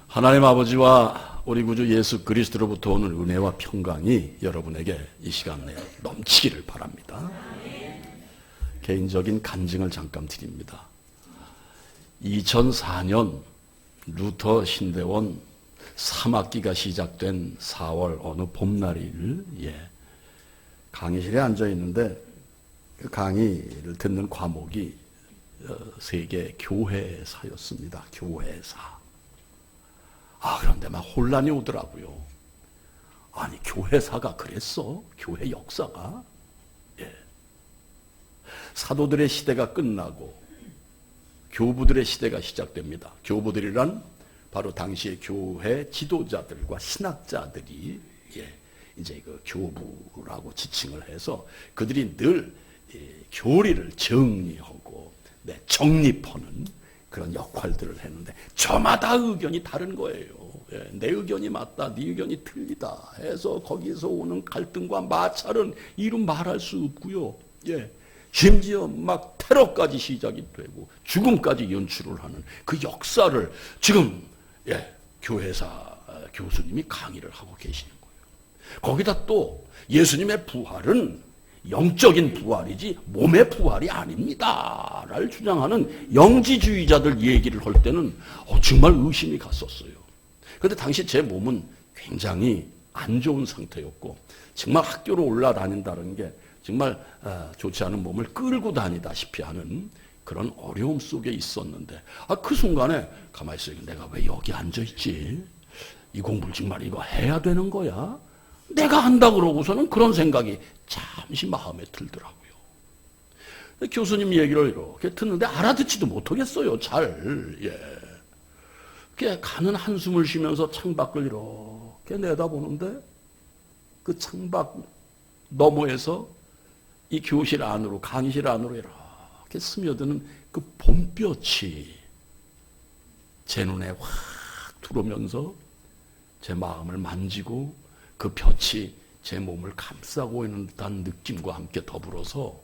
하나님 아버지와 우리 구주 예수 그리스도로부터 오는 은혜와 평강이 여러분에게 이 시간 내에 넘치기를 바랍니다. 개인적인 간증을 잠깐 드립니다. 2004년 루터 신대원 3학기가 시작된 4월 어느 봄날일 강의실에 앉아 있는데 그 강의를 듣는 과목이 세계 교회사였습니다. 교회사. 그런데 막 혼란이 오더라고요. 아니, 교회사가 그랬어? 교회 역사가? 사도들의 시대가 끝나고 교부들의 시대가 시작됩니다. 교부들이란 바로 당시의 교회 지도자들과 신학자들이 이제 그 교부라고 지칭을 해서 그들이 늘 교리를 정리하고 정립하는 그런 역할들을 했는데 저마다 의견이 다른 거예요. 내 의견이 맞다, 네 의견이 틀리다 해서 거기서 오는 갈등과 마찰은 이루 말할 수 없고요. 심지어 막 테러까지 시작이 되고 죽음까지 연출을 하는 그 역사를 지금 교회사 교수님이 강의를 하고 계시는 거예요. 거기다 또 예수님의 부활은 영적인 부활이지 몸의 부활이 아닙니다 를 주장하는 영지주의자들 얘기를 할 때는 정말 의심이 갔었어요. 그런데 당시 제 몸은 굉장히 안 좋은 상태였고 정말 학교로 올라다닌다는 게 정말 좋지 않은 몸을 끌고 다니다시피 하는 그런 어려움 속에 있었는데 그 순간에 가만히 있어요. 내가 왜 여기 앉아있지? 이 공부를 정말 이거 해야 되는 거야? 내가 한다 그러고서는 그런 생각이 잠시 마음에 들더라고요. 교수님 얘기를 이렇게 듣는데 알아듣지도 못하겠어요. 잘. 이렇게 가는 한숨을 쉬면서 창밖을 이렇게 내다보는데 그 창밖 너머에서 이 교실 안으로, 강의실 안으로 이렇게 스며드는 그 봄볕이 제 눈에 확 들어오면서 제 마음을 만지고 그 볕이 제 몸을 감싸고 있는 듯한 느낌과 함께 더불어서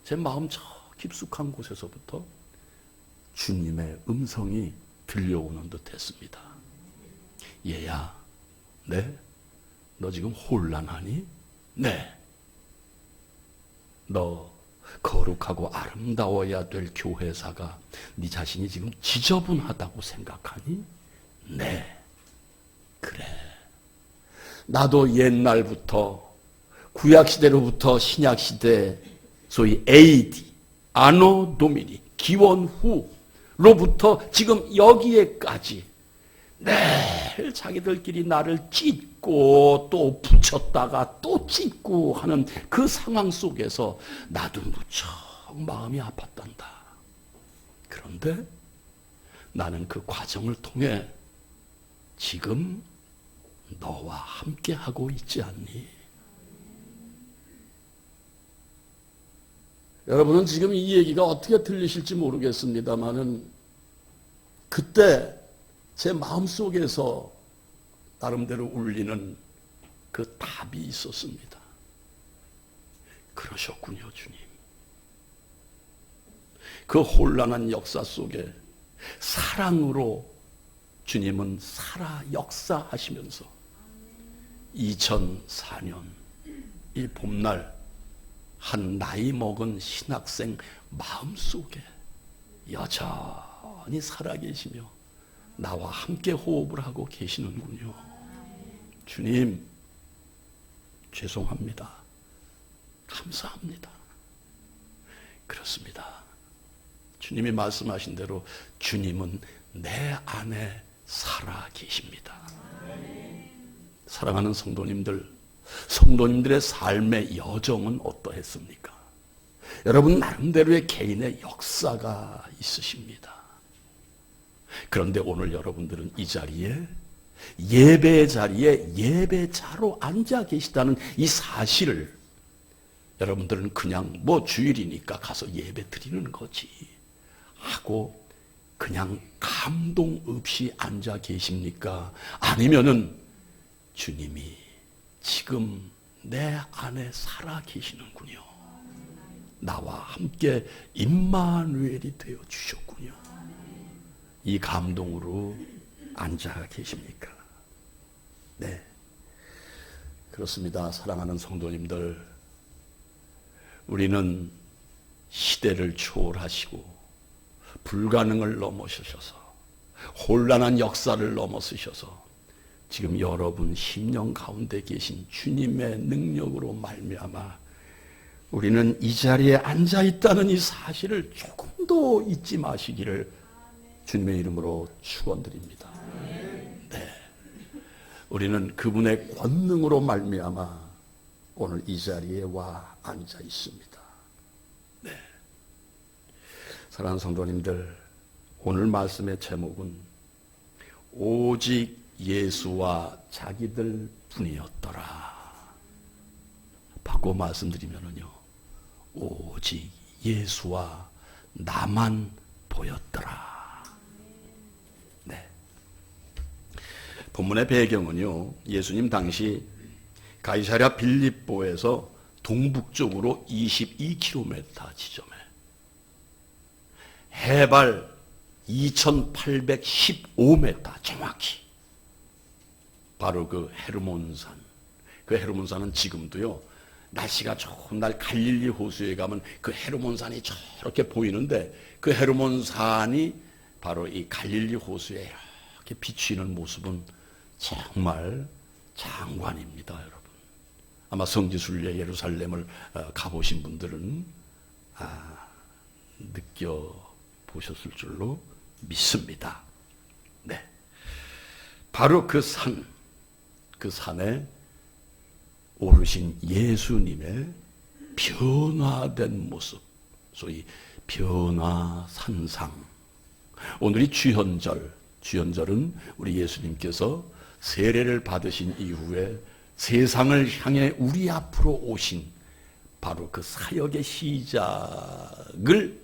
제 마음 저 깊숙한 곳에서부터 주님의 음성이 들려오는 듯 했습니다. 얘야, 너 지금 혼란하니? 네. 너 거룩하고 아름다워야 될 교회사가 네 자신이 지금 지저분하다고 생각하니? 네. 그래. 나도 옛날부터 구약시대로부터 신약시대 소위 AD, 아노 도미니, 기원 후로부터 지금 여기에까지 매일 자기들끼리 나를 찢고 또 붙였다가 또 찢고 하는 그 상황 속에서 나도 무척 마음이 아팠단다. 그런데 나는 그 과정을 통해 지금 너와 함께 하고 있지 않니? 여러분은 지금 이 얘기가 어떻게 들리실지 모르겠습니다만은 그때 제 마음속에서 나름대로 울리는 그 답이 있었습니다. 그러셨군요, 주님. 그 혼란한 역사 속에 사랑으로 주님은 살아 역사하시면서 2004년 이 봄날 한 나이 먹은 신학생 마음속에 여전히 살아계시며 나와 함께 호흡을 하고 계시는군요. 주님, 죄송합니다. 감사합니다. 그렇습니다. 주님이 말씀하신 대로 주님은 내 안에 살아 계십니다. 사랑하는 성도님들의 삶의 여정은 어떠했습니까? 여러분 나름대로의 개인의 역사가 있으십니다. 그런데 오늘 여러분들은 이 자리에 예배의 자리에 예배자로 앉아 계시다는 이 사실을 여러분들은 그냥 주일이니까 가서 예배 드리는 거지 하고 그냥 감동 없이 앉아 계십니까? 아니면은 주님이 지금 내 안에 살아 계시는군요. 나와 함께 임마누엘이 되어 주셨군요. 이 감동으로 앉아 계십니까? 네, 그렇습니다. 사랑하는 성도님들, 우리는 시대를 초월하시고 불가능을 넘어서셔서 혼란한 역사를 넘어서셔서 지금 여러분 심령 가운데 계신 주님의 능력으로 말미암아 우리는 이 자리에 앉아 있다는 이 사실을 조금도 잊지 마시기를 주님의 이름으로 축원드립니다. 네, 우리는 그분의 권능으로 말미암아 오늘 이 자리에 와 앉아 있습니다. 네, 사랑하는 성도님들, 오늘 말씀의 제목은 오직 예수와 자기들 뿐이었더라. 바꿔 말씀드리면요, 오직 예수와 나만 보였더라. 네. 본문의 배경은요, 예수님 당시 가이사랴 빌립보에서 동북쪽으로 22km 지점에 해발 2815m 정확히 바로 그 헤르몬산, 그 헤르몬산은 지금도요 날씨가 좋은 날 갈릴리 호수에 가면 그 헤르몬산이 저렇게 보이는데, 그 헤르몬산이 바로 이 갈릴리 호수에 이렇게 비추이는 모습은 정말 장관입니다, 여러분. 아마 성지순례 예루살렘을 가보신 분들은 느껴보셨을 줄로 믿습니다. 네, 바로 그 산에 오르신 예수님의 변화된 모습, 소위 변화산상. 오늘이 주현절은 우리 예수님께서 세례를 받으신 이후에 세상을 향해 우리 앞으로 오신 바로 그 사역의 시작을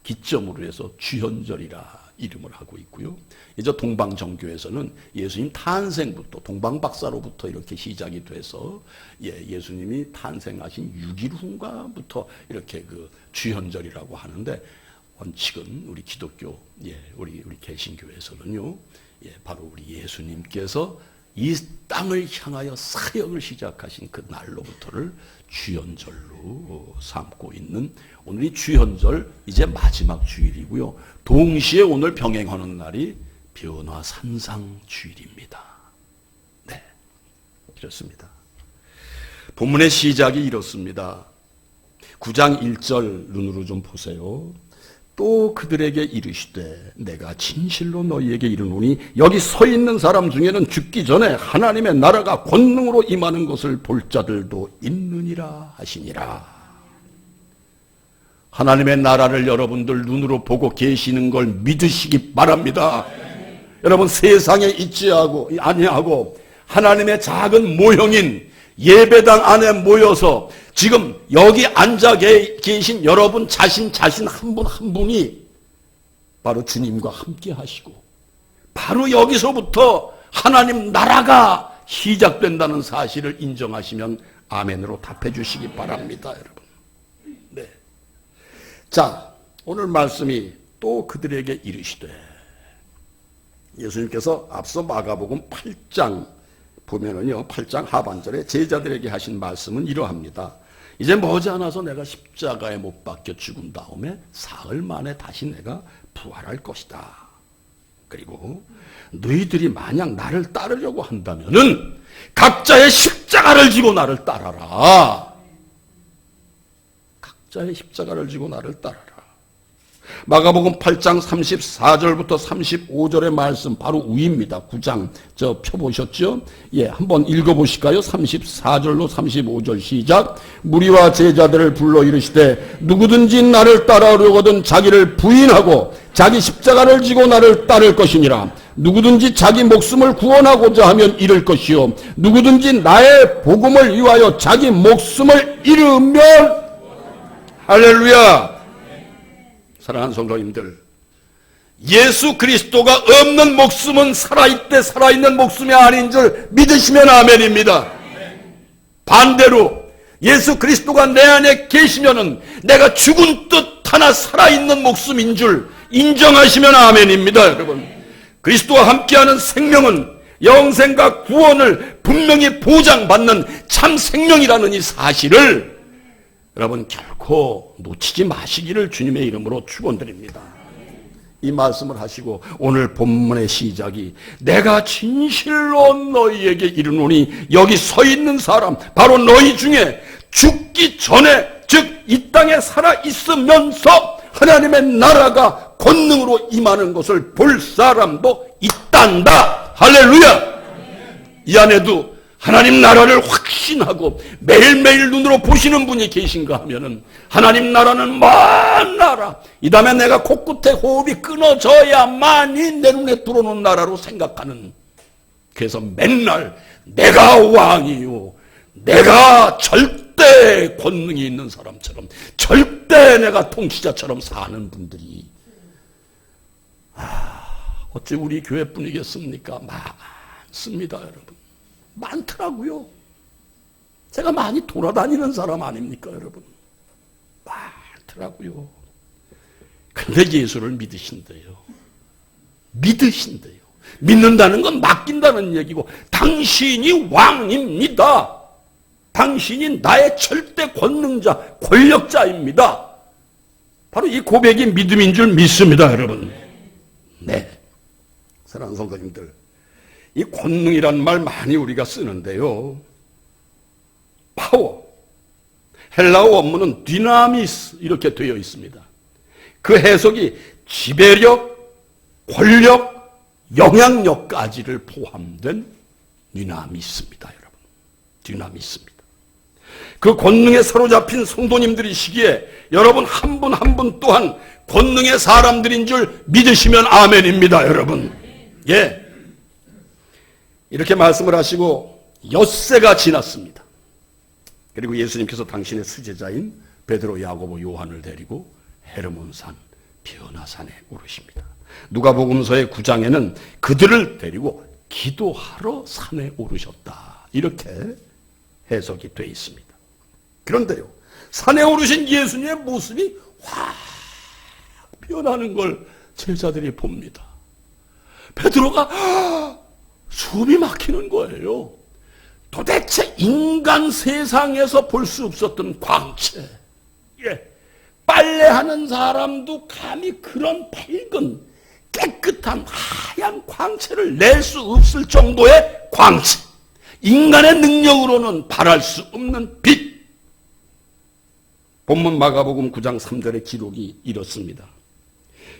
기점으로 해서 주현절이라 이름을 하고 있고요. 이제 동방정교에서는 예수님 탄생부터, 동방박사로부터 이렇게 시작이 돼서 예수님이 탄생하신 6일 후인가부터 이렇게 그 주현절이라고 하는데, 원칙은 우리 기독교, 우리 개신교에서는요, 바로 우리 예수님께서 이 땅을 향하여 사역을 시작하신 그 날로부터를 주현절로 삼고 있는, 오늘이 주현절 이제 마지막 주일이고요. 동시에 오늘 병행하는 날이 변화산상 주일입니다. 네, 그렇습니다. 본문의 시작이 이렇습니다. 9장 1절 눈으로 좀 보세요. 또 그들에게 이르시되 내가 진실로 너희에게 이르노니 여기 서 있는 사람 중에는 죽기 전에 하나님의 나라가 권능으로 임하는 것을 볼 자들도 있느니라 하시니라. 하나님의 나라를 여러분들 눈으로 보고 계시는 걸 믿으시기 바랍니다. 여러분, 세상에 있지 아니하고 하나님의 작은 모형인 예배당 안에 모여서 지금 여기 앉아 계신 여러분 자신 한 분 한 분이 바로 주님과 함께 하시고, 바로 여기서부터 하나님 나라가 시작된다는 사실을 인정하시면 아멘으로 답해 주시기 바랍니다, 여러분. 네. 자, 오늘 말씀이 또 그들에게 이르시되, 예수님께서 앞서 마가복음 8장 보면은요, 8장 하반절에 제자들에게 하신 말씀은 이러합니다. 이제 머지않아서 내가 십자가에 못 박혀 죽은 다음에 사흘 만에 다시 내가 부활할 것이다. 그리고 너희들이 만약 나를 따르려고 한다면은 각자의 십자가를 지고 나를 따라라. 각자의 십자가를 지고 나를 따라라. 마가복음 8장 34절부터 35절의 말씀 바로 위입니다. 9장 저 펴보셨죠? 한번 읽어보실까요? 34절로 35절 시작. 무리와 제자들을 불러 이르시되 누구든지 나를 따라오려거든 자기를 부인하고 자기 십자가를 지고 나를 따를 것이니라. 누구든지 자기 목숨을 구원하고자 하면 잃을 것이요 누구든지 나의 복음을 위하여 자기 목숨을 잃으면, 할렐루야. 사랑하는 성도님들, 예수 그리스도가 없는 목숨은 살아있되 살아있는 목숨이 아닌 줄 믿으시면 아멘입니다. 반대로 예수 그리스도가 내 안에 계시면은 내가 죽은 듯 하나 살아있는 목숨인 줄 인정하시면 아멘입니다, 여러분. 그리스도와 함께하는 생명은 영생과 구원을 분명히 보장받는 참 생명이라는 이 사실을 여러분 결코 놓치지 마시기를 주님의 이름으로 축원드립니다. 이 말씀을 하시고 오늘 본문의 시작이 내가 진실로 너희에게 이르노니 여기 서 있는 사람 바로 너희 중에 죽기 전에 즉 이 땅에 살아 있으면서 하나님의 나라가 권능으로 임하는 것을 볼 사람도 있단다. 할렐루야. 이 안에도 하나님 나라를 확신하고 매일매일 눈으로 보시는 분이 계신가 하면은 하나님 나라는 먼 나라, 이 다음에 내가 코끝에 호흡이 끊어져야만이 내 눈에 들어오는 나라로 생각하는, 그래서 맨날 내가 왕이요, 내가 절대 권능이 있는 사람처럼, 절대 내가 통치자처럼 사는 분들이 어찌 우리 교회뿐이겠습니까? 많습니다, 여러분. 많더라고요. 제가 많이 돌아다니는 사람 아닙니까, 여러분? 많더라고요. 근데 예수를 믿으신대요. 믿으신대요. 믿는다는 건 맡긴다는 얘기고, 당신이 왕입니다. 당신이 나의 절대 권능자, 권력자입니다. 바로 이 고백이 믿음인 줄 믿습니다, 여러분. 네. 사랑하는 성도님들, 이 권능이란 말 많이 우리가 쓰는데요. 파워, 헬라어 원문은 디나미스 이렇게 되어 있습니다. 그 해석이 지배력, 권력, 영향력까지를 포함된 디나미스입니다, 여러분. 디나미스입니다. 그 권능에 사로잡힌 성도님들이시기에 여러분 한 분 한 분 또한 권능의 사람들인 줄 믿으시면 아멘입니다, 여러분. 예. 이렇게 말씀을 하시고 엿새가 지났습니다. 그리고 예수님께서 당신의 수제자인 베드로, 야고보, 요한을 데리고 헤르몬산, 변화산에 오르십니다. 누가복음서의 9장에는 그들을 데리고 기도하러 산에 오르셨다, 이렇게 해석이 되어 있습니다. 그런데요, 산에 오르신 예수님의 모습이 확 변하는 걸 제자들이 봅니다. 베드로가 숨이 막히는 거예요. 도대체 인간 세상에서 볼 수 없었던 광채. 예. 빨래하는 사람도 감히 그런 밝은 깨끗한 하얀 광채를 낼 수 없을 정도의 광채. 인간의 능력으로는 발할 수 없는 빛. 본문 마가복음 9장 3절의 기록이 이렇습니다.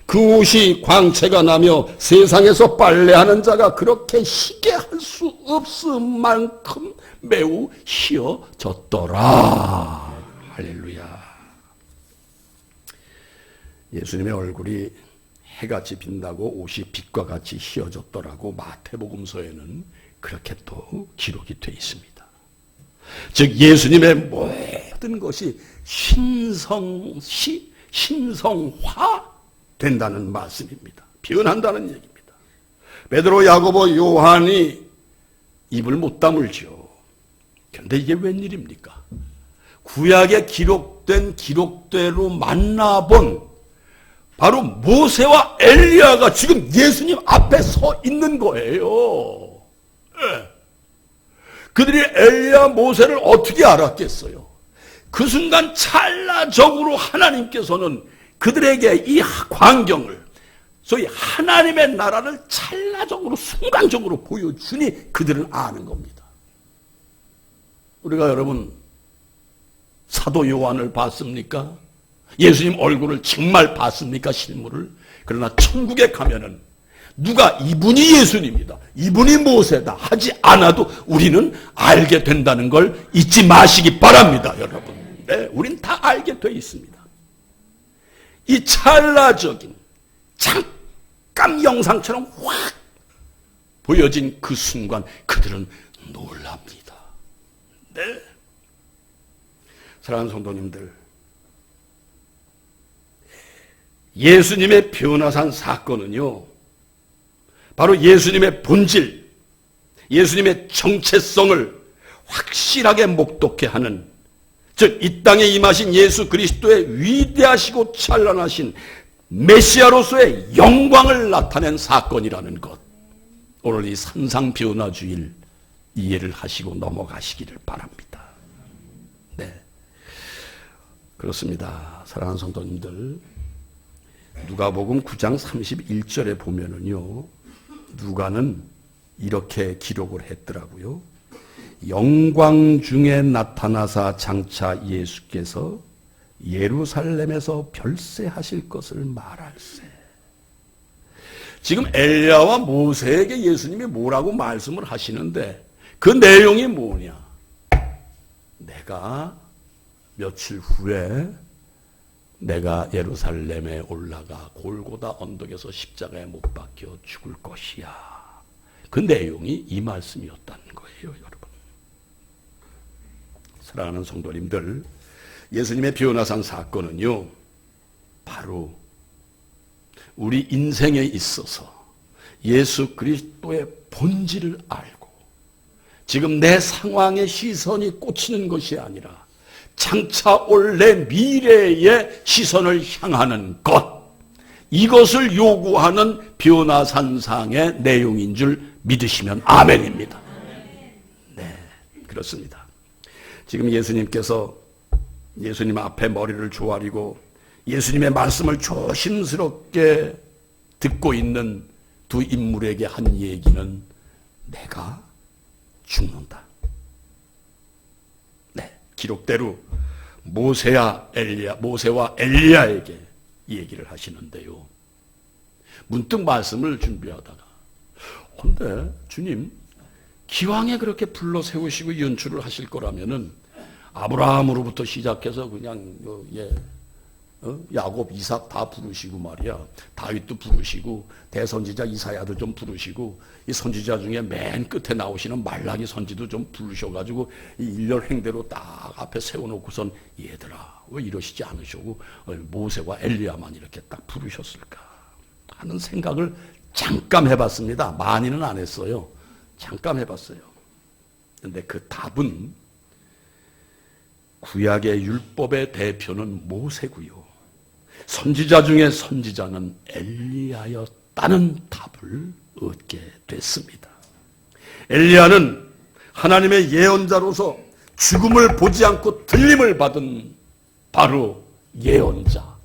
그 옷이 광채가 나며 세상에서 빨래하는 자가 그렇게 희게 할 수 없을 만큼 매우 희어졌더라. 할렐루야. 예수님의 얼굴이 해같이 빛나고 옷이 빛과 같이 희어졌더라고 마태복음서에는 그렇게 또 기록이 되어 있습니다. 즉 예수님의 모든 것이 신성화 된다는 말씀입니다. 변한다는 얘기입니다. 베드로, 야고보, 요한이 입을 못 다물죠. 그런데 이게 웬일입니까? 구약에 기록된 기록대로 만나본 바로 모세와 엘리야가 지금 예수님 앞에 서 있는 거예요. 네. 그들이 엘리야, 모세를 어떻게 알았겠어요? 그 순간 찰나적으로 하나님께서는 그들에게 이 광경을, 소위 하나님의 나라를 찰나적으로 순간적으로 보여주니 그들은 아는 겁니다. 우리가 여러분 사도 요한을 봤습니까? 예수님 얼굴을 정말 봤습니까? 실물을? 그러나 천국에 가면은 누가 이분이 예수님이다, 이분이 모세다 하지 않아도 우리는 알게 된다는 걸 잊지 마시기 바랍니다, 여러분. 네, 우린 다 알게 돼 있습니다. 이 찰나적인 잠깐 영상처럼 확 보여진 그 순간 그들은 놀랍니다. 네. 사랑하는 성도님들, 예수님의 변화산 사건은요, 바로 예수님의 본질, 예수님의 정체성을 확실하게 목독해 하는, 즉 이 땅에 임하신 예수 그리스도의 위대하시고 찬란하신 메시아로서의 영광을 나타낸 사건이라는 것, 오늘 이 산상변화주일 이해를 하시고 넘어가시기를 바랍니다. 네, 그렇습니다. 사랑하는 성도님들, 누가복음 9장 31절에 보면은요, 누가는 이렇게 기록을 했더라고요. 영광 중에 나타나사 장차 예수께서 예루살렘에서 별세하실 것을 말할세. 지금 엘리야와 모세에게 예수님이 뭐라고 말씀을 하시는데 그 내용이 뭐냐? 내가 며칠 후에 내가 예루살렘에 올라가 골고다 언덕에서 십자가에 못 박혀 죽을 것이야. 그 내용이 이 말씀이었다는 거예요, 여러분. 사랑하는 성도님들, 예수님의 변화산 사건은요, 바로 우리 인생에 있어서 예수 그리스도의 본질을 알고 지금 내 상황의 시선이 꽂히는 것이 아니라 장차 올 내 미래의 시선을 향하는 것, 이것을 요구하는 변화산상의 내용인 줄 믿으시면 아멘입니다. 네, 그렇습니다. 지금 예수님께서 예수님 앞에 머리를 조아리고 예수님의 말씀을 조심스럽게 듣고 있는 두 인물에게 한 얘기는 내가 죽는다. 네, 기록대로 모세와 엘리야에게 얘기를 하시는데요. 문득 말씀을 준비하다가, 근데 주님, 기왕에 그렇게 불러 세우시고 연출을 하실 거라면은 아브라함으로부터 시작해서 그냥 야곱, 이삭 다 부르시고 말이야. 다윗도 부르시고 대선지자 이사야도 좀 부르시고 이 선지자 중에 맨 끝에 나오시는 말라기 선지도 좀 부르셔가지고 이 일렬 행대로 딱 앞에 세워놓고선 얘들아 왜 이러시지 않으시고 모세와 엘리야만 이렇게 딱 부르셨을까 하는 생각을 잠깐 해봤습니다. 많이는 안 했어요. 잠깐 해봤어요. 근데 그 답은 구약의 율법의 대표는 모세고요. 선지자 중에 선지자는 엘리야였다는 답을 얻게 됐습니다. 엘리야는 하나님의 예언자로서 죽음을 보지 않고 들림을 받은 바로 예언자,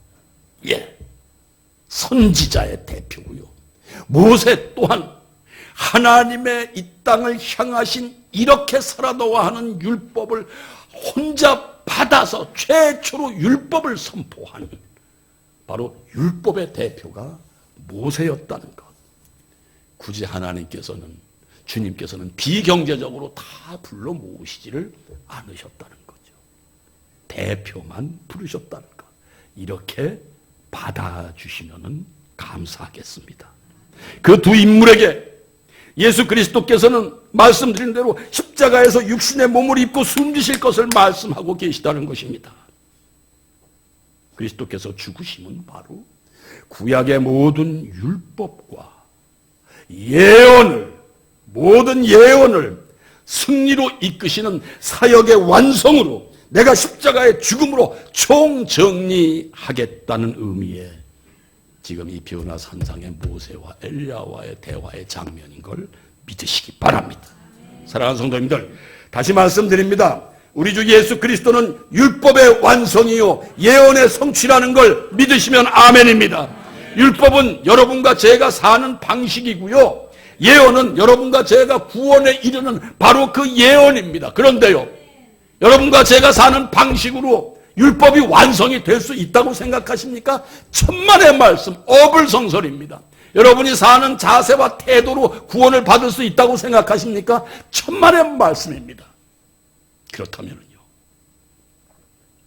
선지자의 대표고요. 모세 또한 하나님의 이 땅을 향하신 이렇게 살아도와 하는 율법을 혼자 받아서 최초로 율법을 선포한 바로 율법의 대표가 모세였다는 것. 굳이 주님께서는 비경제적으로 다 불러 모으시지를 않으셨다는 거죠. 대표만 부르셨다는 것. 이렇게 받아주시면 감사하겠습니다. 그 두 인물에게 예수 그리스도께서는 말씀드린 대로 십자가에서 육신의 몸을 입고 숨지실 것을 말씀하고 계시다는 것입니다. 그리스도께서 죽으심은 바로 구약의 모든 율법과 모든 예언을 승리로 이끄시는 사역의 완성으로 내가 십자가의 죽음으로 총정리하겠다는 의미에 지금 이 변화산상의 모세와 엘리야와의 대화의 장면인 걸 믿으시기 바랍니다. 사랑하는 성도님들, 다시 말씀드립니다. 우리 주 예수 그리스도는 율법의 완성이요 예언의 성취라는 걸 믿으시면 아멘입니다. 율법은 여러분과 제가 사는 방식이고요, 예언은 여러분과 제가 구원에 이르는 바로 그 예언입니다. 그런데요, 여러분과 제가 사는 방식으로 율법이 완성이 될 수 있다고 생각하십니까? 천만의 말씀, 어불성설입니다. 여러분이 사는 자세와 태도로 구원을 받을 수 있다고 생각하십니까? 천만의 말씀입니다. 그렇다면요,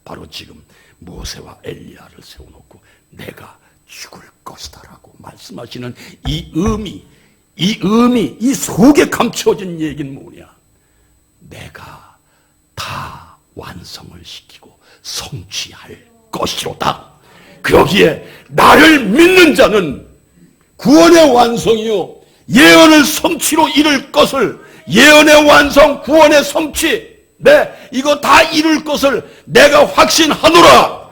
바로 지금 모세와 엘리야를 세워놓고 내가 죽을 것이다라고 말씀하시는 이 의미, 이 속에 감춰진 얘기는 뭐냐? 내가 다 완성을 시키고 성취할 것이로다. 그러기에 나를 믿는 자는 구원의 완성이요 예언을 성취로 이룰 것을, 예언의 완성, 구원의 성취, 이거 다 이룰 것을 내가 확신하노라.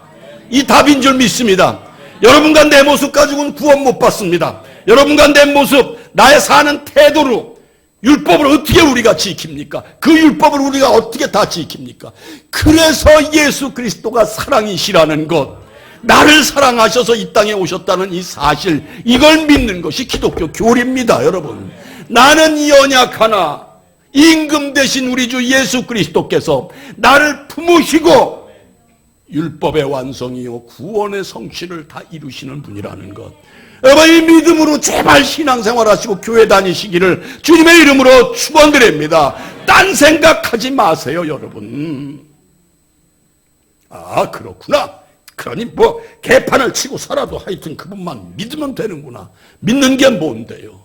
이 답인 줄 믿습니다. 여러분과 내 모습 가지고는 구원 못 받습니다. 여러분과 내 모습, 나의 사는 태도로 율법을 어떻게 우리가 지킵니까? 그 율법을 우리가 어떻게 다 지킵니까? 그래서 예수 그리스도가 사랑이시라는 것, 나를 사랑하셔서 이 땅에 오셨다는 이 사실, 이걸 믿는 것이 기독교 교리입니다. 여러분, 나는 연약하나 임금 되신 우리 주 예수 그리스도께서 나를 품으시고 율법의 완성이요 구원의 성취를 다 이루시는 분이라는 것, 여러분, 이 믿음으로 제발 신앙생활 하시고 교회 다니시기를 주님의 이름으로 축원드립니다. 딴 생각하지 마세요, 여러분. 아, 그렇구나. 그러니 뭐 개판을 치고 살아도 하여튼 그분만 믿으면 되는구나. 믿는 게 뭔데요?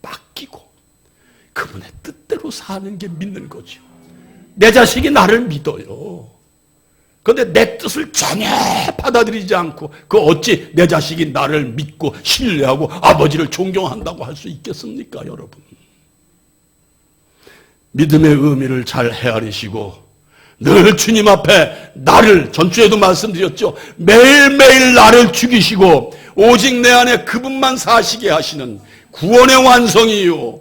맡기고 그분의 뜻대로 사는 게 믿는 거죠. 내 자식이 나를 믿어요. 그런데 내 뜻을 전혀 받아들이지 않고 그 어찌 내 자식이 나를 믿고 신뢰하고 아버지를 존경한다고 할 수 있겠습니까, 여러분? 믿음의 의미를 잘 헤아리시고 늘 주님 앞에 나를, 전주에도 말씀드렸죠, 매일매일 나를 죽이시고 오직 내 안에 그분만 사시게 하시는 구원의 완성이요,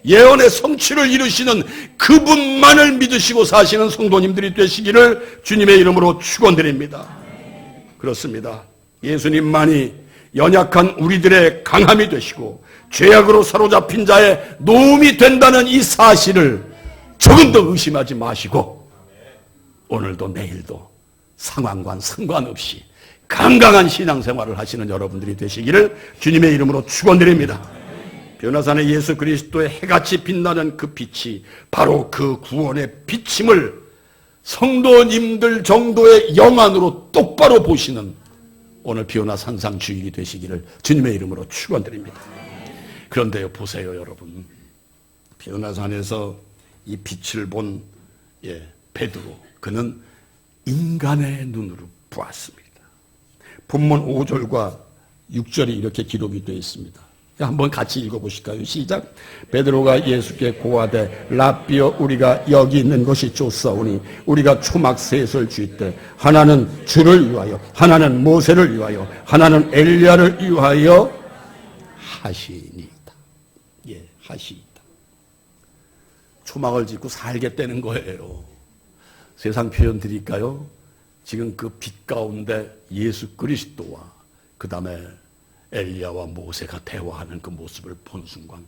예언의 성취를 이루시는 그분만을 믿으시고 사시는 성도님들이 되시기를 주님의 이름으로 축원드립니다. 그렇습니다. 예수님만이 연약한 우리들의 강함이 되시고 죄악으로 사로잡힌 자의 도움이 된다는 이 사실을 조금 더 의심하지 마시고 오늘도 내일도 상황과 상관없이 건강한 신앙생활을 하시는 여러분들이 되시기를 주님의 이름으로 축원드립니다. 변화산의 예수 그리스도의 해같이 빛나는 그 빛이 바로 그 구원의 비침을 성도님들 정도의 영안으로 똑바로 보시는 오늘 비오나 산상 주일이 되시기를 주님의 이름으로 축원드립니다. 그런데요, 보세요, 여러분. 비오나산에서 이 빛을 본 베드로, 그는 인간의 눈으로 보았습니다. 본문 5절과 6절이 이렇게 기록이 되어 있습니다. 한번 같이 읽어보실까요? 시작. 베드로가 예수께 고하되 랍비여, 우리가 여기 있는 것이 좋사오니 우리가 초막 셋을 줄 때 하나는 주를 위하여, 하나는 모세를 위하여, 하나는 엘리야를 위하여 하시니이다. 하시이다. 초막을 짓고 살겠다는 거예요. 세상 표현 드릴까요? 지금 그 빛 가운데 예수 그리스도와 그 다음에 엘리야와 모세가 대화하는 그 모습을 본 순간,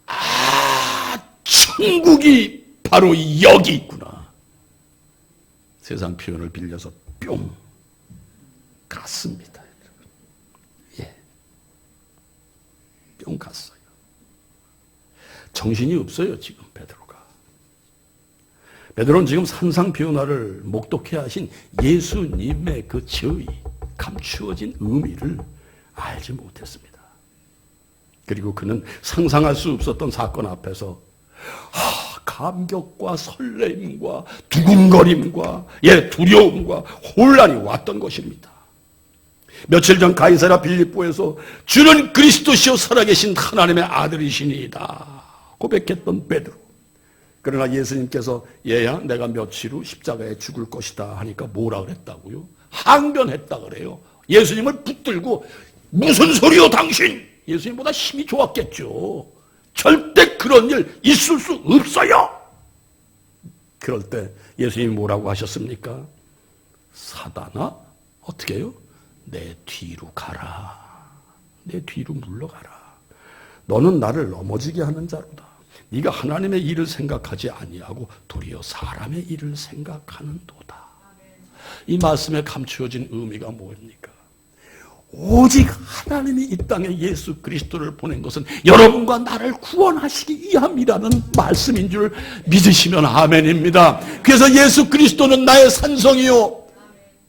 아, 천국이 바로 여기 있구나. 세상 표현을 빌려서 뿅 갔습니다. 뿅 갔어요. 정신이 없어요, 지금 베드로가. 베드로는 지금 산상 변화를 목독해 하신 예수님의 그 저의 감추어진 의미를 알지 못했습니다. 그리고 그는 상상할 수 없었던 사건 앞에서 감격과 설렘과 두근거림과 두려움과 혼란이 왔던 것입니다. 며칠 전 가이사랴 빌립보에서 주는 그리스도시요 살아계신 하나님의 아들이시니이다 고백했던 베드로. 그러나 예수님께서 얘야, 내가 며칠 후 십자가에 죽을 것이다 하니까 뭐라 그랬다고요? 항변했다 그래요. 예수님을 붙들고 무슨 소리요 당신? 예수님보다 힘이 좋았겠죠. 절대 그런 일 있을 수 없어요. 그럴 때 예수님이 뭐라고 하셨습니까? 사단아, 어떻게 해요? 내 뒤로 가라. 내 뒤로 물러가라. 너는 나를 넘어지게 하는 자로다. 네가 하나님의 일을 생각하지 아니하고 도리어 사람의 일을 생각하는도다. 이 말씀에 감추어진 의미가 뭡니까? 오직 하나님이 이 땅에 예수 그리스도를 보낸 것은 여러분과 나를 구원하시기 위함이라는 말씀인 줄 믿으시면 아멘입니다. 그래서 예수 그리스도는 나의 산성이요,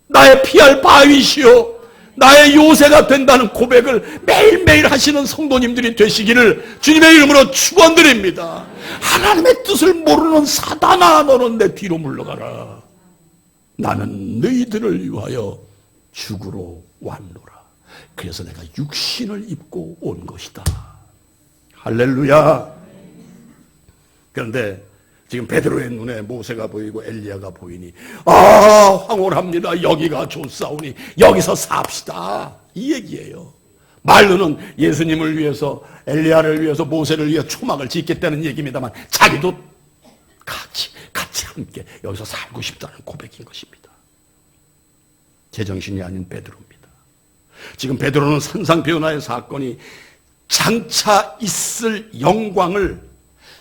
나의 피할 바위시요, 나의 요새가 된다는 고백을 매일매일 하시는 성도님들이 되시기를 주님의 이름으로 축원드립니다. 하나님의 뜻을 모르는 사단아, 너는 내 뒤로 물러가라. 나는 너희들을 위하여 죽으러 왔노라. 그래서 내가 육신을 입고 온 것이다. 할렐루야. 그런데 지금 베드로의 눈에 모세가 보이고 엘리야가 보이니 황홀합니다. 여기가 좋사오니 여기서 삽시다. 이 얘기예요. 말로는 예수님을 위해서, 엘리야를 위해서, 모세를 위해 초막을 짓겠다는 얘기입니다만 자기도 같이 함께 여기서 살고 싶다는 고백인 것입니다. 제정신이 아닌 베드로입니다. 지금 베드로는 산상변화의 사건이 장차 있을 영광을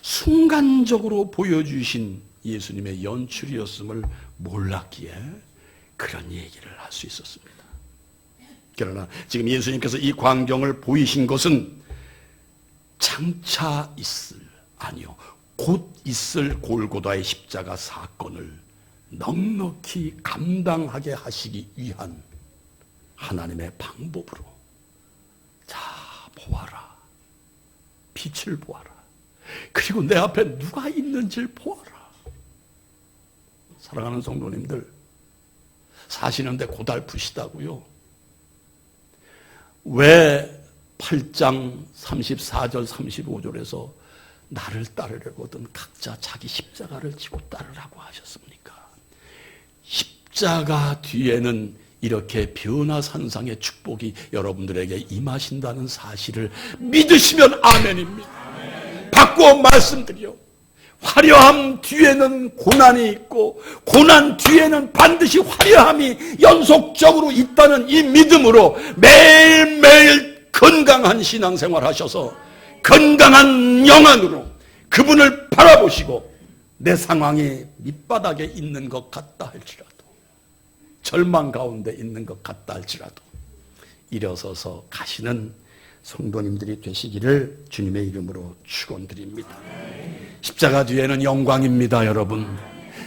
순간적으로 보여주신 예수님의 연출이었음을 몰랐기에 그런 얘기를 할 수 있었습니다. 그러나 지금 예수님께서 이 광경을 보이신 것은 장차 있을, 아니요, 곧 있을 골고다의 십자가 사건을 넉넉히 감당하게 하시기 위한 하나님의 방법으로, 자, 보아라, 빛을 보아라, 그리고 내 앞에 누가 있는지를 보아라. 사랑하는 성도님들, 사시는데 고달프시다고요? 왜 8장 34절 35절에서 나를 따르려거든 각자 자기 십자가를 지고 따르라고 하셨습니까? 십자가 뒤에는 이렇게 변화산상의 축복이 여러분들에게 임하신다는 사실을 믿으시면 아멘입니다. 바꾸어 말씀드려, 화려함 뒤에는 고난이 있고 고난 뒤에는 반드시 화려함이 연속적으로 있다는 이 믿음으로 매일매일 건강한 신앙생활 하셔서 건강한 영안으로 그분을 바라보시고 내 상황이 밑바닥에 있는 것 같다 할지라도, 절망 가운데 있는 것 같다 할지라도 일어서서 가시는 성도님들이 되시기를 주님의 이름으로 축원드립니다. 십자가 뒤에는 영광입니다, 여러분.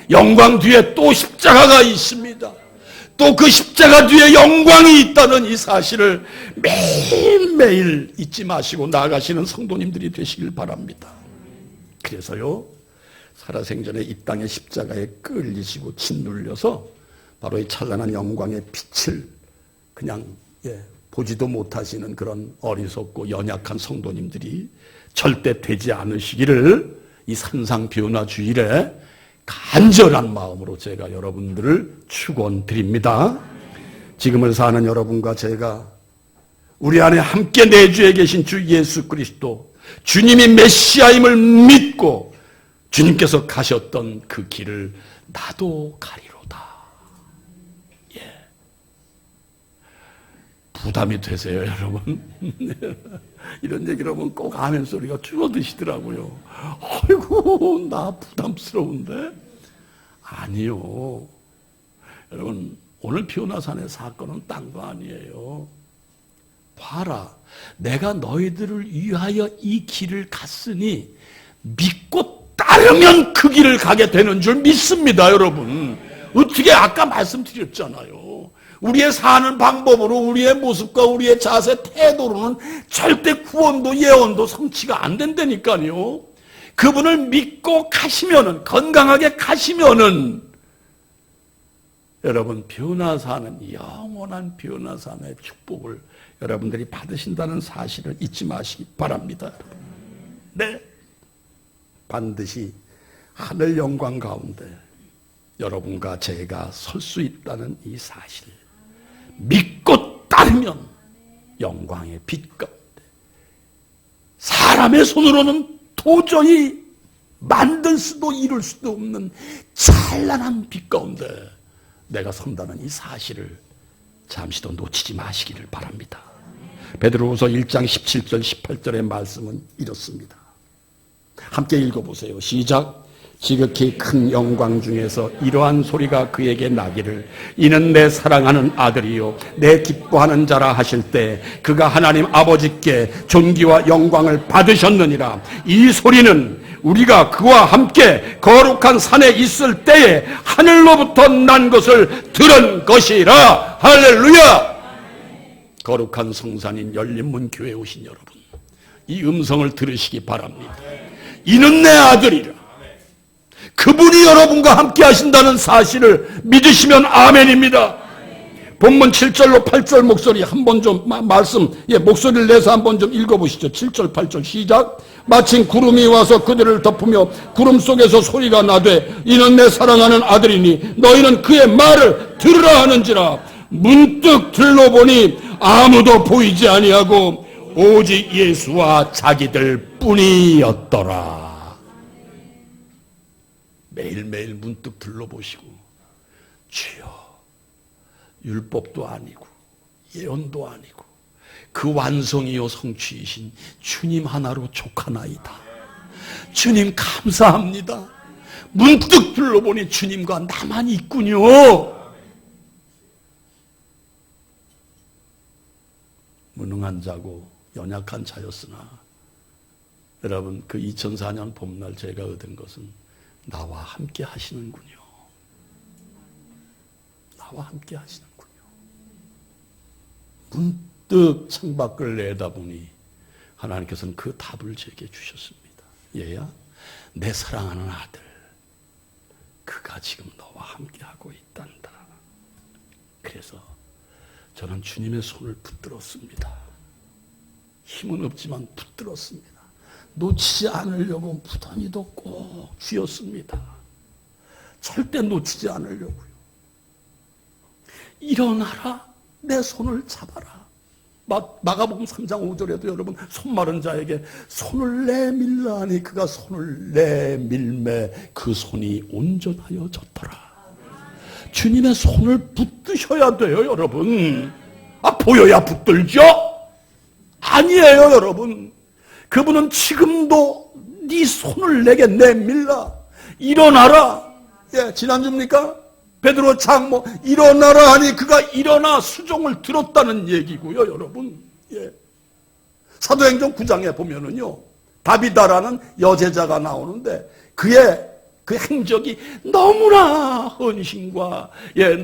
영광 뒤에 또 십자가가 있습니다. 또 그 십자가 뒤에 영광이 있다는 이 사실을 매일매일 잊지 마시고 나아가시는 성도님들이 되시길 바랍니다. 그래서요, 살아생전에 이 땅의 십자가에 끌리시고 짓눌려서 바로 이 찬란한 영광의 빛을 그냥 보지도 못하시는 그런 어리석고 연약한 성도님들이 절대 되지 않으시기를 이 산상변화주일에 간절한 마음으로 제가 여러분들을 축원드립니다. 지금을 사는 여러분과 제가 우리 안에 함께 내주에 계신 주 예수 그리스도, 주님이 메시아임을 믿고 주님께서 가셨던 그 길을 나도 가리로다. 부담이 되세요, 여러분? 이런 얘기를 하면 꼭 아멘 소리가 줄어드시더라고요. 아이고, 나 부담스러운데? 아니요. 여러분, 오늘 변화산의 사건은 딴 거 아니에요. 봐라, 내가 너희들을 위하여 이 길을 갔으니 믿고 따르면 그 길을 가게 되는 줄 믿습니다, 여러분. 어떻게 아까 말씀드렸잖아요. 우리의 사는 방법으로, 우리의 모습과 우리의 자세, 태도로는 절대 구원도 예언도 성취가 안 된다니까요. 그분을 믿고 가시면은, 건강하게 가시면은 여러분, 변화사는, 영원한 변화산의 축복을 여러분들이 받으신다는 사실을 잊지 마시기 바랍니다. 네, 반드시 하늘 영광 가운데 여러분과 제가 설 수 있다는 이 사실, 믿고 따르면 영광의 빛 가운데, 사람의 손으로는 도저히 만들 수도 이룰 수도 없는 찬란한 빛 가운데 내가 선다는 이 사실을 잠시도 놓치지 마시기를 바랍니다. 베드로후서 1장 17절 18절의 말씀은 이렇습니다. 함께 읽어보세요. 시작. 지극히 큰 영광 중에서 이러한 소리가 그에게 나기를, 이는 내 사랑하는 아들이요 내 기뻐하는 자라 하실 때 그가 하나님 아버지께 존귀와 영광을 받으셨느니라. 이 소리는 우리가 그와 함께 거룩한 산에 있을 때에 하늘로부터 난 것을 들은 것이라. 할렐루야. 거룩한 성산인 열린문교회에 오신 여러분, 이 음성을 들으시기 바랍니다. 이는 내 아들이라. 그분이 여러분과 함께 하신다는 사실을 믿으시면 아멘입니다. 본문 7절로 8절 목소리 한번 좀 목소리를 내서 한번 좀 읽어보시죠. 7절 8절 시작. 마침 구름이 와서 그들을 덮으며 구름 속에서 소리가 나되 이는 내 사랑하는 아들이니 너희는 그의 말을 들으라 하는지라. 문득 들러보니 아무도 보이지 아니하고 오직 예수와 자기들 뿐이었더라. 매일매일 문득 둘러보시고 주여, 율법도 아니고 예언도 아니고 그 완성이요 성취이신 주님 하나로 족하나이다. 주님 감사합니다. 문득 둘러보니 주님과 나만 있군요. 무능한 자고 연약한 자였으나 여러분, 그 2004년 봄날 제가 얻은 것은 나와 함께 하시는군요. 나와 함께 하시는군요. 문득 창밖을 내다보니 하나님께서는 그 답을 제게 주셨습니다. 얘야, 내 사랑하는 아들, 그가 지금 너와 함께하고 있단다. 그래서 저는 주님의 손을 붙들었습니다. 힘은 없지만 붙들었습니다. 놓치지 않으려고 무던히도 꼭 쥐었습니다. 절대 놓치지 않으려고요. 일어나라, 내 손을 잡아라. 마가복음 3장 5절에도 여러분, 손마른 자에게 손을 내밀라 하니 그가 손을 내밀매 그 손이 온전하여졌더라. 주님의 손을 붙드셔야 돼요, 여러분. 보여야 붙들죠? 아니에요, 여러분. 그분은 지금도 네 손을 내게 내밀라. 일어나라. 예, 지난주입니까? 베드로 장모 일어나라 하니 그가 일어나 수종을 들었다는 얘기고요, 여러분. 예. 사도행전 9장에 보면은요, 다비다라는 여제자가 나오는데 그의 그 행적이 너무나 헌신과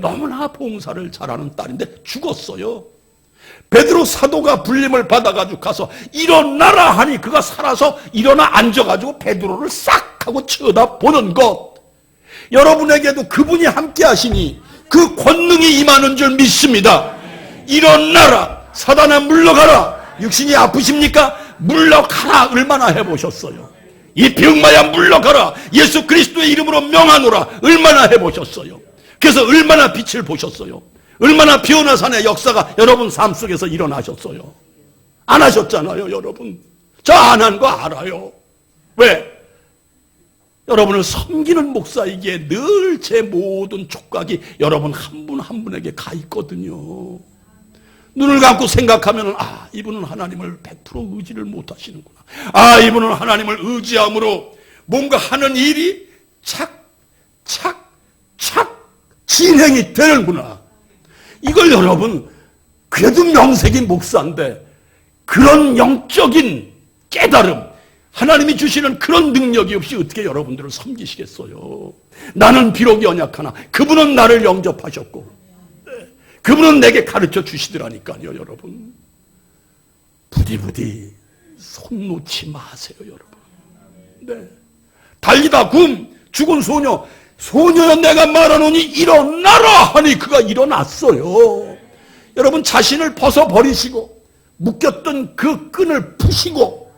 너무나 봉사를 잘하는 딸인데 죽었어요. 베드로 사도가 불림을 받아가지고 가서 일어나라 하니 그가 살아서 일어나 앉아가지고 베드로를 싹 하고 쳐다보는 것. 여러분에게도 그분이 함께 하시니 그 권능이 임하는 줄 믿습니다. 일어나라, 사단아 물러가라. 육신이 아프십니까? 물러가라. 얼마나 해보셨어요? 이 병마야 물러가라. 예수 그리스도의 이름으로 명하노라. 얼마나 해보셨어요? 그래서 얼마나 빛을 보셨어요? 얼마나 변화산의 역사가 여러분 삶 속에서 일어나셨어요? 안 하셨잖아요, 여러분. 저 안 한 거 알아요. 왜? 여러분을 섬기는 목사이기에 늘 제 모든 촉각이 여러분 한 분 한 분에게 가 있거든요. 눈을 감고 생각하면 이분은 하나님을 100% 의지를 못 하시는구나. 이분은 하나님을 의지함으로 뭔가 하는 일이 착착착 진행이 되는구나. 이걸 여러분, 그래도 명색이 목사인데 그런 영적인 깨달음, 하나님이 주시는 그런 능력이 없이 어떻게 여러분들을 섬기시겠어요? 나는 비록 연약하나 그분은 나를 영접하셨고 그분은 내게 가르쳐 주시더라니까요, 여러분. 부디 손 놓지 마세요, 여러분. 네. 달리다 죽은 소녀여 내가 말하노니 일어나라 하니 그가 일어났어요. 여러분, 자신을 벗어버리시고 묶였던 그 끈을 푸시고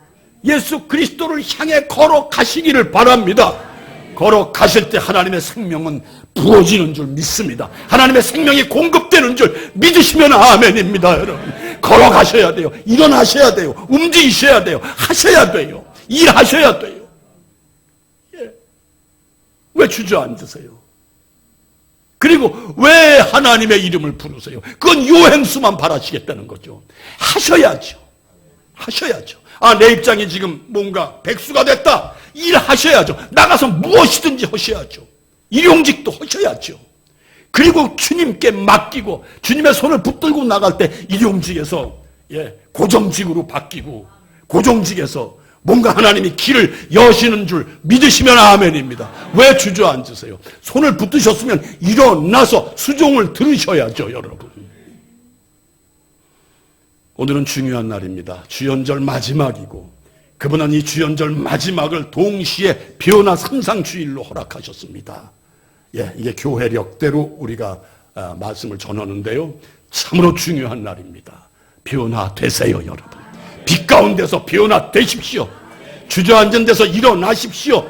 예수 그리스도를 향해 걸어가시기를 바랍니다. 걸어가실 때 하나님의 생명은 부어지는 줄 믿습니다. 하나님의 생명이 공급되는 줄 믿으시면 아멘입니다, 여러분. 걸어가셔야 돼요. 일어나셔야 돼요. 움직이셔야 돼요. 하셔야 돼요. 일하셔야 돼요. 왜 주저앉으세요? 그리고 왜 하나님의 이름을 부르세요? 그건 요행수만 바라시겠다는 거죠. 하셔야죠. 내 입장이 지금 뭔가 백수가 됐다. 일하셔야죠. 나가서 무엇이든지 하셔야죠. 일용직도 하셔야죠. 그리고 주님께 맡기고 주님의 손을 붙들고 나갈 때 일용직에서 고정직으로 바뀌고 고정직에서 뭔가 하나님이 길을 여시는 줄 믿으시면 아멘입니다. 왜 주저앉으세요? 손을 붙드셨으면 일어나서 수종을 들으셔야죠, 여러분. 오늘은 중요한 날입니다. 주연절 마지막이고 그분은 이 주연절 마지막을 동시에 변화 상상주일로 허락하셨습니다. 이게 교회력대로 우리가 말씀을 전하는데요. 참으로 중요한 날입니다. 변화되세요, 여러분. 빛 가운데서 변화되십시오. 주저앉은 데서 일어나십시오.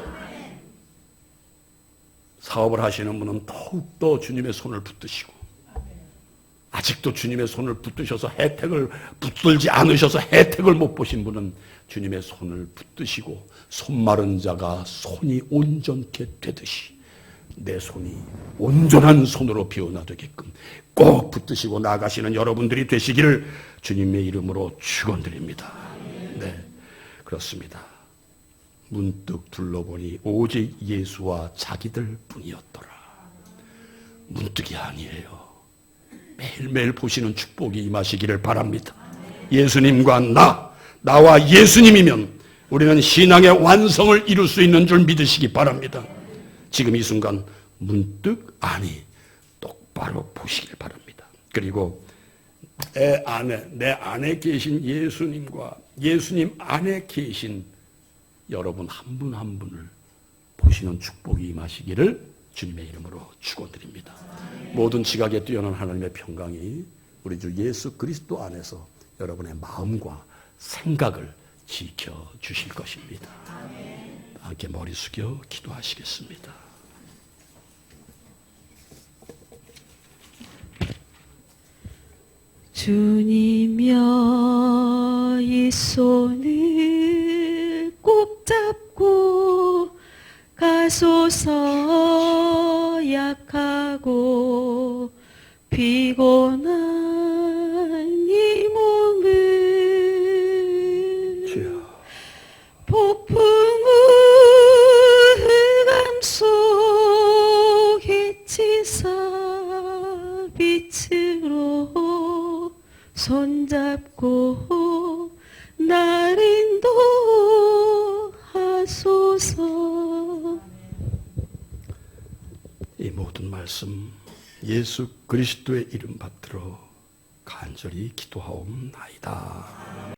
사업을 하시는 분은 더욱더 주님의 손을 붙드시고 아직도 주님의 손을 붙드셔서 혜택을 붙들지 않으셔서 혜택을 못 보신 분은 주님의 손을 붙드시고 손 마른 자가 손이 온전케 되듯이 내 손이 온전한 손으로 변화되게끔 꼭 붙드시고 나가시는 여러분들이 되시기를 주님의 이름으로 축원드립니다. 네, 그렇습니다. 문득 둘러보니 오직 예수와 자기들 뿐이었더라. 문득이 아니에요. 매일매일 보시는 축복이 임하시기를 바랍니다. 예수님과 나와 예수님이면 우리는 신앙의 완성을 이룰 수 있는 줄 믿으시기 바랍니다. 지금 이 순간 문득 똑바로 보시길 바랍니다. 그리고 내 안에 계신 예수님과 예수님 안에 계신 여러분 한 분 한 분을 보시는 축복이 임하시기를 주님의 이름으로 축원드립니다. 모든 지각에 뛰어난 하나님의 평강이 우리 주 예수 그리스도 안에서 여러분의 마음과 생각을 지켜주실 것입니다. 함께 머리 숙여 기도하시겠습니다. 주님여 이 손을 꼭 잡고 가소서. 약하고 피곤한 이 몸을 폭풍우 흑암 속에 치사 빛으로 손잡고 날 인도하소서. 이 모든 말씀 예수 그리스도의 이름 받들어 간절히 기도하옵나이다.